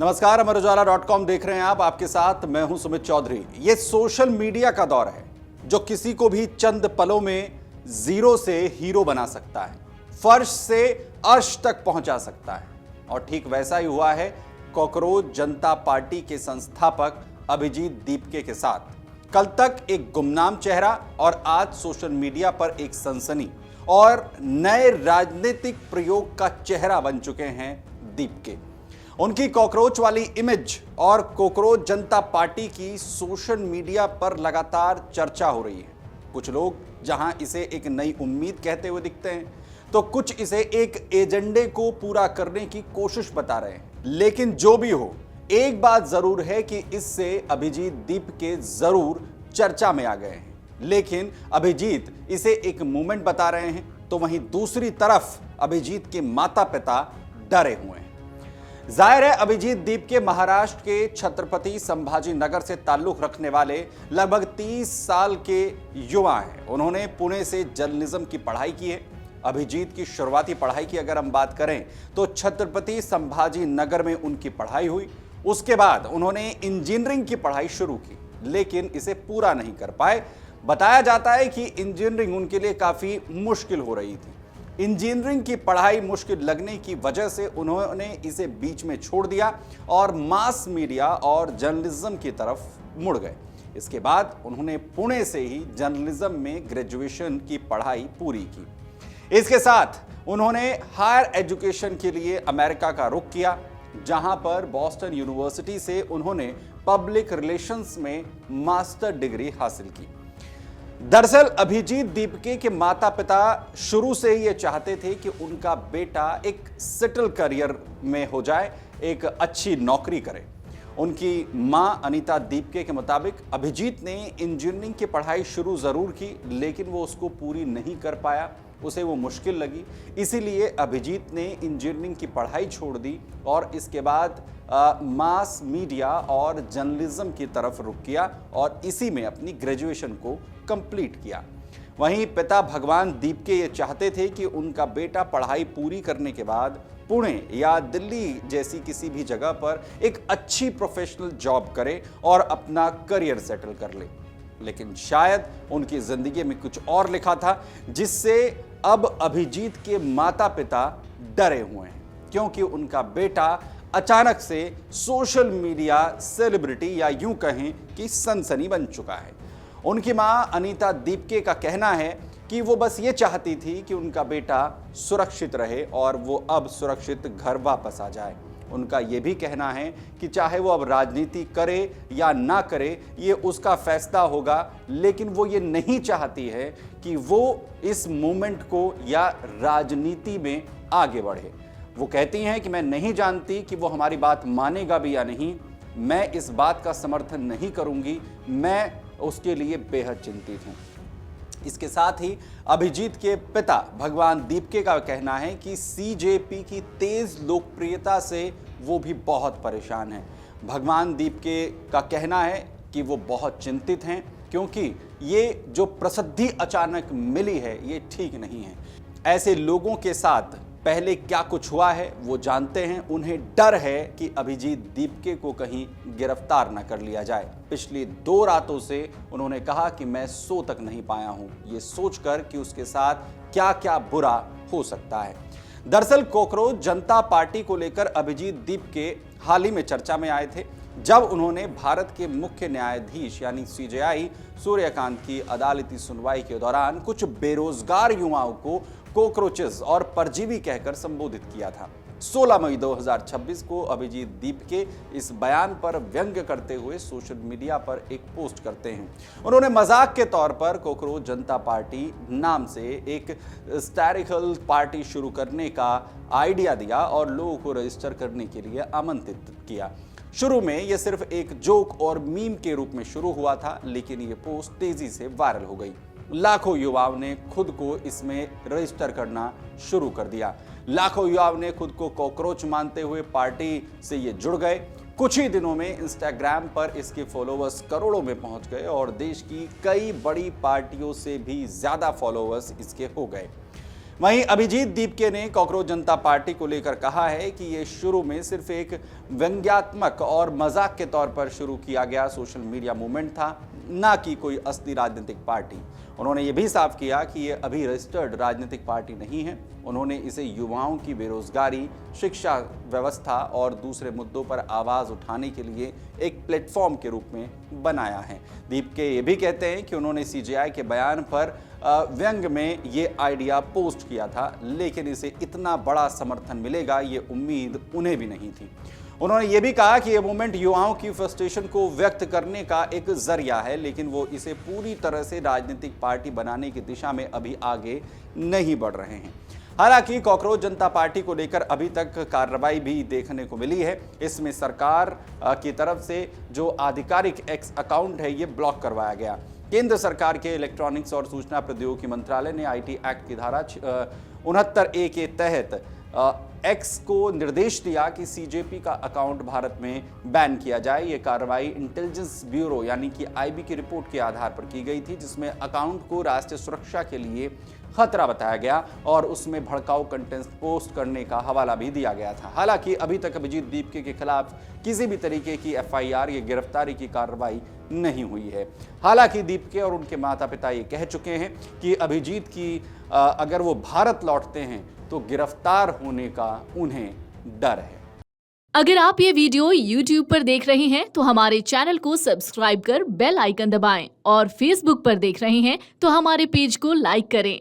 नमस्कार, अमरउजाला.com देख रहे हैं आप। आपके साथ मैं हूं सुमित चौधरी। ये सोशल मीडिया का दौर है जो किसी को भी चंद पलों में जीरो से हीरो बना सकता है, फर्श से अर्श तक पहुंचा सकता है। और ठीक वैसा ही हुआ है कॉकरोच जनता पार्टी के संस्थापक अभिजीत दीपके के साथ। कल तक एक गुमनाम चेहरा और आज सोशल मीडिया पर एक सनसनी और नए राजनीतिक प्रयोग का चेहरा बन चुके हैं दीपके। उनकी कॉकरोच वाली इमेज और कॉकरोच जनता पार्टी की सोशल मीडिया पर लगातार चर्चा हो रही है। कुछ लोग जहां इसे एक नई उम्मीद कहते हुए दिखते हैं, तो कुछ इसे एक एजेंडे को पूरा करने की कोशिश बता रहे हैं। लेकिन जो भी हो, एक बात जरूर है कि इससे अभिजीत दीपके जरूर चर्चा में आ गए हैं। लेकिन अभिजीत इसे एक मूवमेंट बता रहे हैं, तो वहीं दूसरी तरफ अभिजीत के माता पिता डरे हुए हैं। जाहिर है अभिजीत दीपके महाराष्ट्र के छत्रपति संभाजी नगर से ताल्लुक रखने वाले लगभग 30 साल के युवा हैं। उन्होंने पुणे से जर्नलिज्म की पढ़ाई की है। अभिजीत की शुरुआती पढ़ाई की अगर हम बात करें तो छत्रपति संभाजी नगर में उनकी पढ़ाई हुई। उसके बाद उन्होंने इंजीनियरिंग की पढ़ाई शुरू की, लेकिन इसे पूरा नहीं कर पाए। बताया जाता है कि इंजीनियरिंग उनके लिए काफी मुश्किल हो रही थी। इंजीनियरिंग की पढ़ाई मुश्किल लगने की वजह से उन्होंने इसे बीच में छोड़ दिया और मास मीडिया और जर्नलिज्म की तरफ मुड़ गए। इसके बाद उन्होंने पुणे से ही जर्नलिज्म में ग्रेजुएशन की पढ़ाई पूरी की। इसके साथ उन्होंने हायर एजुकेशन के लिए अमेरिका का रुख किया, जहां पर बॉस्टन यूनिवर्सिटी से उन्होंने पब्लिक रिलेशंस में मास्टर डिग्री हासिल की। दरअसल अभिजीत दीपके के माता पिता शुरू से ही ये चाहते थे कि उनका बेटा एक सेटल करियर में हो जाए, एक अच्छी नौकरी करे। उनकी मां अनीता दीपके के मुताबिक अभिजीत ने इंजीनियरिंग की पढ़ाई शुरू जरूर की, लेकिन वो उसको पूरी नहीं कर पाया, उसे वो मुश्किल लगी। इसीलिए अभिजीत ने इंजीनियरिंग की पढ़ाई छोड़ दी और इसके बाद मास मीडिया और जर्नलिज्म की तरफ रुख किया और इसी में अपनी ग्रेजुएशन को कंप्लीट किया। वहीं पिता भगवान दीपके ये चाहते थे कि उनका बेटा पढ़ाई पूरी करने के बाद पुणे या दिल्ली जैसी किसी भी जगह पर एक अच्छी प्रोफेशनल जॉब करे और अपना करियर सेटल कर ले। लेकिन शायद उनकी जिंदगी में कुछ और लिखा था, जिससे अब अभिजीत के माता पिता डरे हुए हैं, क्योंकि उनका बेटा अचानक से सोशल मीडिया सेलिब्रिटी या यूं कहें कि सनसनी बन चुका है। उनकी मां अनीता दीपके का कहना है कि वो बस ये चाहती थी कि उनका बेटा सुरक्षित रहे और वो अब सुरक्षित घर वापस आ जाए। उनका ये भी कहना है कि चाहे वो अब राजनीति करे या ना करे, ये उसका फैसला होगा, लेकिन वो ये नहीं चाहती है कि वो इस मूवमेंट को या राजनीति में आगे बढ़े। वो कहती हैं कि मैं नहीं जानती कि वो हमारी बात मानेगा भी या नहीं, मैं इस बात का समर्थन नहीं करूंगी, मैं उसके लिए बेहद चिंतित हूं। इसके साथ ही अभिजीत के पिता भगवान दीपके का कहना है कि सीजेपी की तेज लोकप्रियता से वो भी बहुत परेशान हैं। भगवान दीपके का कहना है कि वो बहुत चिंतित हैं, क्योंकि ये जो प्रसिद्धि अचानक मिली है ये ठीक नहीं है। ऐसे लोगों के साथ पहले क्या कुछ हुआ है वो जानते हैं। उन्हें डर है कि अभिजीत दीपके को कहीं गिरफ्तार न कर लिया जाए। पिछली 2 रातों से उन्होंने कहा कि मैं सो तक नहीं पाया हूं, ये सोचकर कि उसके साथ क्या क्या बुरा हो सकता है। दरअसल कॉकरोच जनता पार्टी को लेकर अभिजीत दीपके हाल ही में चर्चा में आए थे, जब उन्होंने भारत के मुख्य न्यायाधीश यानी सीजेआई सूर्यकांत की अदालती सुनवाई के दौरान कुछ बेरोजगार युवाओं को कॉकरोचेस और परजीवी कहकर संबोधित किया था। 16 मई 2026 को अभिजीत दीपके इस बयान पर व्यंग्य करते हुए सोशल मीडिया पर एक पोस्ट करते हैं। उन्होंने मजाक के तौर पर कॉकरोच जनता पार्टी नाम से एक हिस्टैरिकल पार्टी शुरू करने का आइडिया दिया और लोगों को रजिस्टर करने के लिए आमंत्रित किया। शुरू में यह सिर्फ एक जोक और मीम के रूप में शुरू हुआ था, लेकिन यह पोस्ट तेजी से वायरल हो गई। लाखों युवाओं ने खुद को इसमें रजिस्टर करना शुरू कर दिया। लाखों युवाओं ने खुद को कॉकरोच मानते हुए पार्टी से ये जुड़ गए। कुछ ही दिनों में इंस्टाग्राम पर इसके फॉलोअर्स करोड़ों में पहुंच गए और देश की कई बड़ी पार्टियों से भी ज्यादा फॉलोअर्स इसके हो गए। वहीं अभिजीत दीपके ने कॉकरोच जनता पार्टी को लेकर कहा है कि ये शुरू में सिर्फ एक व्यंग्यात्मक और मजाक के तौर पर शुरू किया गया सोशल मीडिया मूवमेंट था, ना कि कोई असली राजनीतिक पार्टी। उन्होंने ये भी साफ किया कि ये अभी रजिस्टर्ड राजनीतिक पार्टी नहीं है। उन्होंने इसे युवाओं की बेरोजगारी, शिक्षा व्यवस्था और दूसरे मुद्दों पर आवाज उठाने के लिए एक प्लेटफॉर्म के रूप में बनाया है। दीपके ये भी कहते हैं कि उन्होंने सीजेआई के बयान पर व्यंग में ये आइडिया पोस्ट किया था, लेकिन इसे इतना बड़ा समर्थन मिलेगा ये उम्मीद उन्हें भी नहीं थी। उन्होंने ये भी कहा कि ये मूवमेंट युवाओं की फ्रस्ट्रेशन को व्यक्त करने का एक जरिया है, लेकिन वो इसे पूरी तरह से राजनीतिक पार्टी बनाने की दिशा में अभी आगे नहीं बढ़ रहे हैं। हालांकि कॉकरोच जनता पार्टी को लेकर अभी तक कार्रवाई भी देखने को मिली है। इसमें सरकार की तरफ से जो आधिकारिक एक्स अकाउंट है ये ब्लॉक करवाया गया। केंद्र सरकार के इलेक्ट्रॉनिक्स और सूचना प्रौद्योगिकी मंत्रालय ने आईटी एक्ट की धारा 69A के तहत एक्स को निर्देश दिया कि सीजेपी का अकाउंट भारत में बैन किया जाए। ये कार्रवाई इंटेलिजेंस ब्यूरो यानी कि आईबी की रिपोर्ट के आधार पर की गई थी, जिसमें अकाउंट को राष्ट्रीय सुरक्षा के लिए खतरा बताया गया और उसमें भड़काऊ कंटेंट पोस्ट करने का हवाला भी दिया गया था। हालांकि अभी तक अभिजीत दीपके के खिलाफ किसी भी तरीके की एफआईआर या गिरफ्तारी की कार्रवाई नहीं हुई है। हालांकि दीपके और उनके माता पिता ये कह चुके हैं कि अभिजीत की अगर वो भारत लौटते हैं तो गिरफ्तार होने का उन्हें डर है। अगर आप ये वीडियो YouTube पर देख रहे हैं तो हमारे चैनल को सब्सक्राइब कर बेल आइकन दबाएं और Facebook पर देख रहे हैं तो हमारे पेज को लाइक करें।